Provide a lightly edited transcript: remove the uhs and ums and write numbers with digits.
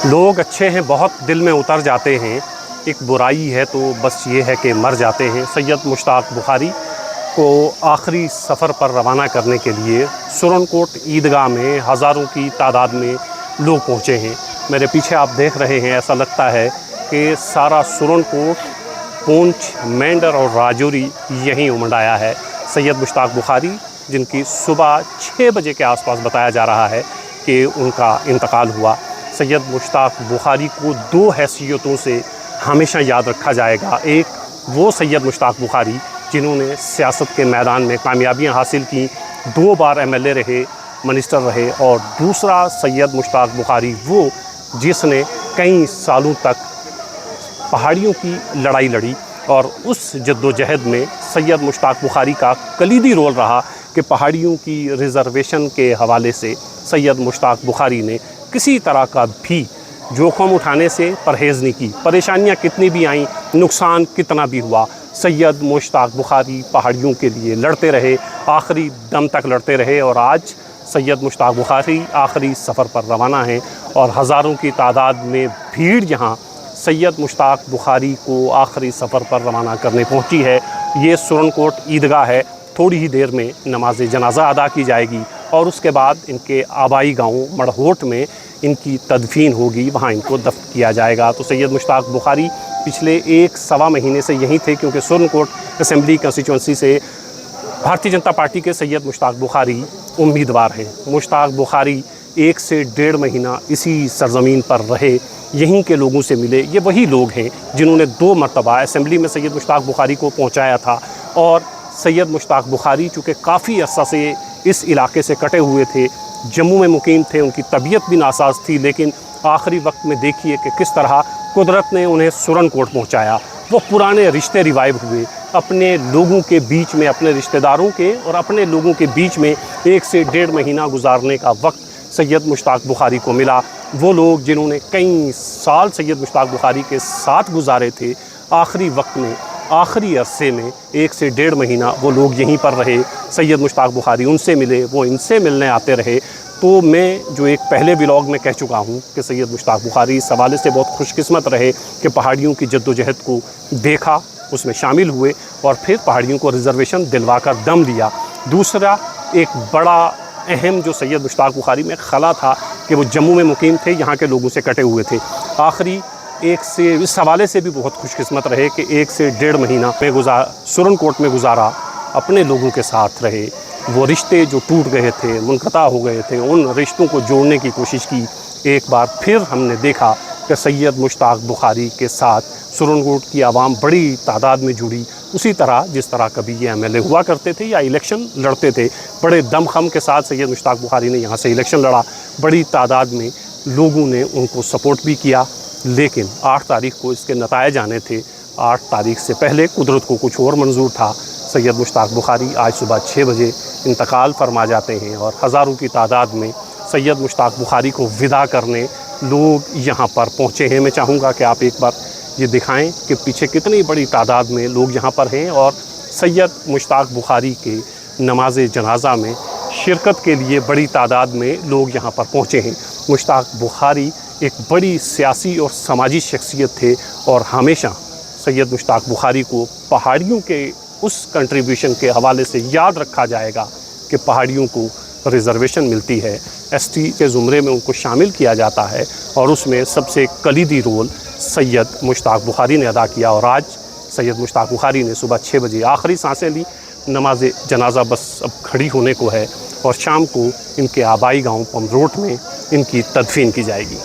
لوگ اچھے ہیں بہت دل میں اتر جاتے ہیں، ایک برائی ہے تو بس یہ ہے کہ مر جاتے ہیں۔ سید مشتاق بخاری کو آخری سفر پر روانہ کرنے کے لیے سورن کوٹ عیدگاہ میں ہزاروں کی تعداد میں لوگ پہنچے ہیں۔ میرے پیچھے آپ دیکھ رہے ہیں، ایسا لگتا ہے کہ سارا سورن کوٹ، پونچھ، مینڈر اور راجوری یہیں امڈ آیا ہے۔ سید مشتاق بخاری جن کی صبح 6 بجے کے آس پاس بتایا جا رہا ہے کہ ان کا انتقال ہوا۔ سید مشتاق بخاری کو 2 حیثیتوں سے ہمیشہ یاد رکھا جائے گا۔ ایک وہ سید مشتاق بخاری جنہوں نے سیاست کے میدان میں کامیابیاں حاصل کیں، 2 بار MLA رہے، منسٹر رہے، اور دوسرا سید مشتاق بخاری وہ جس نے کئی سالوں تک پہاڑیوں کی لڑائی لڑی، اور اس جد و جہد میں سید مشتاق بخاری کا کلیدی رول رہا کہ پہاڑیوں کی ریزرویشن کے حوالے سے سید مشتاق بخاری نے کسی طرح کا بھی جوخم اٹھانے سے پرہیز نہیں کی۔ پریشانیاں کتنی بھی آئیں، نقصان کتنا بھی ہوا، سید مشتاق بخاری پہاڑیوں کے لیے لڑتے رہے، آخری دم تک لڑتے رہے، اور آج سید مشتاق بخاری آخری سفر پر روانہ ہیں اور ہزاروں کی تعداد میں بھیڑ یہاں سید مشتاق بخاری کو آخری سفر پر روانہ کرنے پہنچی ہے۔ یہ سورن کوٹ عیدگاہ ہے، تھوڑی ہی دیر میں نماز جنازہ ادا کی جائے گی اور اس کے بعد ان کے آبائی گاؤں مڑہوٹ میں ان کی تدفین ہوگی، وہاں ان کو دفن کیا جائے گا۔ تو سید مشتاق بخاری پچھلے 1 سوا مہینے سے یہیں تھے، کیونکہ سورن کوٹ اسمبلی کنسٹیچوئنسی سے بھارتیہ جنتا پارٹی کے سید مشتاق بخاری امیدوار ہیں۔ مشتاق بخاری 1 سے 1.5 مہینہ اسی سرزمین پر رہے، یہیں کے لوگوں سے ملے۔ یہ وہی لوگ ہیں جنہوں نے 2 مرتبہ اسمبلی میں سید مشتاق بخاری کو پہنچایا تھا، اور سید مشتاق بخاری چونکہ کافی عرصہ سے اس علاقے سے کٹے ہوئے تھے، جموں میں مقیم تھے، ان کی طبیعت بھی ناساز تھی، لیکن آخری وقت میں دیکھیے کہ کس طرح قدرت نے انہیں سورن کوٹ پہنچایا۔ وہ پرانے رشتے ریوائیو ہوئے، اپنے لوگوں کے بیچ میں، اپنے رشتہ داروں کے اور اپنے لوگوں کے بیچ میں 1 سے 1.5 مہینہ گزارنے کا وقت سید مشتاق بخاری کو ملا۔ وہ لوگ جنہوں نے کئی سال سید مشتاق بخاری کے ساتھ گزارے تھے، آخری وقت میں، آخری عرصے میں 1 سے 1.5 مہینہ وہ لوگ یہیں پر رہے۔ سید مشتاق بخاری ان سے ملے، وہ ان سے ملنے آتے رہے۔ تو میں جو ایک پہلے ولاگ میں کہہ چکا ہوں کہ سید مشتاق بخاری اس حوالے سے بہت خوش قسمت رہے کہ پہاڑیوں کی جد و جہد کو دیکھا، اس میں شامل ہوئے، اور پھر پہاڑیوں کو ریزرویشن دلوا کر دم لیا۔ دوسرا ایک بڑا اہم جو سید مشتاق بخاری میں خلا تھا کہ وہ جموں میں مقیم تھے، یہاں کے لوگوں سے کٹے ہوئے تھے۔ آخری اس حوالے سے بھی بہت خوش قسمت رہے کہ 1 سے 1.5 مہینہ میں سورن کوٹ میں گزارا، اپنے لوگوں کے ساتھ رہے، وہ رشتے جو ٹوٹ گئے تھے، منقطع ہو گئے تھے، ان رشتوں کو جوڑنے کی کوشش کی۔ ایک بار پھر ہم نے دیکھا کہ سید مشتاق بخاری کے ساتھ سورن کوٹ کی عوام بڑی تعداد میں جڑی، اسی طرح جس طرح کبھی یہ MLA ہوا کرتے تھے یا الیکشن لڑتے تھے، بڑے دم خم کے ساتھ سید مشتاق بخاری نے یہاں سے الیکشن لڑا، بڑی تعداد میں لوگوں نے ان کو سپورٹ بھی کیا۔ لیکن 8 تاریخ کو اس کے نتائج آنے تھے، 8 تاریخ سے پہلے قدرت کو کچھ اور منظور تھا۔ سید مشتاق بخاری آج صبح 6 بجے انتقال فرما جاتے ہیں، اور ہزاروں کی تعداد میں سید مشتاق بخاری کو وداع کرنے لوگ یہاں پر پہنچے ہیں۔ میں چاہوں گا کہ آپ ایک بار یہ دکھائیں کہ پیچھے کتنی بڑی تعداد میں لوگ یہاں پر ہیں، اور سید مشتاق بخاری کے نماز جنازہ میں شرکت کے لیے بڑی تعداد میں لوگ یہاں پر پہنچے ہیں۔ مشتاق بخاری ایک بڑی سیاسی اور سماجی شخصیت تھے، اور ہمیشہ سید مشتاق بخاری کو پہاڑیوں کے اس کنٹریبیوشن کے حوالے سے یاد رکھا جائے گا کہ پہاڑیوں کو ریزرویشن ملتی ہے، ST کے زمرے میں ان کو شامل کیا جاتا ہے، اور اس میں سب سے کلیدی رول سید مشتاق بخاری نے ادا کیا۔ اور آج سید مشتاق بخاری نے صبح 6 بجے آخری سانسیں لی، نماز جنازہ بس اب کھڑی ہونے کو ہے، اور شام کو ان کے آبائی گاؤں پمروٹ میں ان کی تدفین کی جائے گی۔